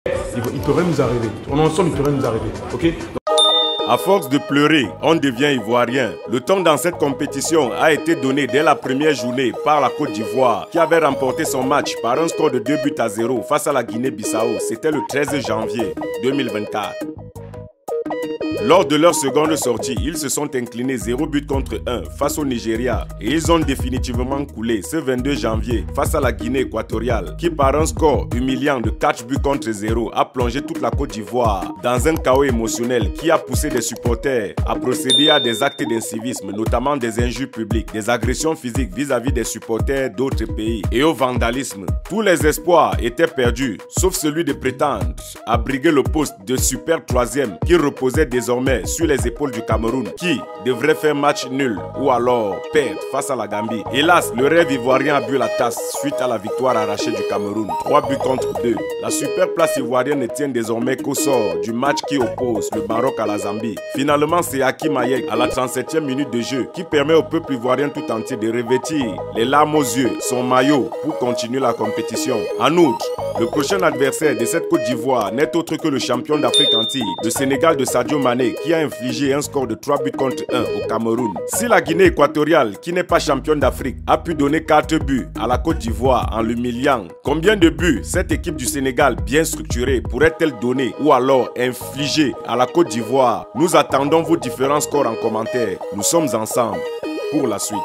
Il peut rien nous arriver. On est ensemble, il peut rien nous arriver. Ok? À force de pleurer, on devient ivoirien. Le temps dans cette compétition a été donné dès la première journée par la Côte d'Ivoire, qui avait remporté son match par un score de 2-0 face à la Guinée-Bissau. C'était le 13 janvier 2024. Lors de leur seconde sortie, ils se sont inclinés 0-1 face au Nigeria et ils ont définitivement coulé ce 22 janvier face à la Guinée équatoriale qui par un score humiliant de 4-0 a plongé toute la Côte d'Ivoire dans un chaos émotionnel qui a poussé des supporters à procéder à des actes d'incivisme, notamment des injures publiques, des agressions physiques vis-à-vis des supporters d'autres pays et au vandalisme. Tous les espoirs étaient perdus, sauf celui de prétendre à briguer le poste de super troisième qui reposait désormais sur les épaules du Cameroun qui devrait faire match nul ou alors perdre face à la Gambie. Hélas, le rêve ivoirien a bu la tasse suite à la victoire arrachée du Cameroun. 3-2. La super place ivoirienne ne tient désormais qu'au sort du match qui oppose le Maroc à la Zambie. Finalement, c'est Hakim Ziyech à la 37e minute de jeu qui permet au peuple ivoirien tout entier de revêtir les larmes aux yeux son maillot pour continuer la compétition. En outre, le prochain adversaire de cette Côte d'Ivoire n'est autre que le champion d'Afrique en titre, le Sénégal de Sadio Mané, qui a infligé un score de 3-1 au Cameroun. Si la Guinée équatoriale, qui n'est pas championne d'Afrique, a pu donner 4 buts à la Côte d'Ivoire en l'humiliant, combien de buts cette équipe du Sénégal bien structurée pourrait-elle donner ou alors infliger à la Côte d'Ivoire? Nous attendons vos différents scores en commentaire. Nous sommes ensemble pour la suite.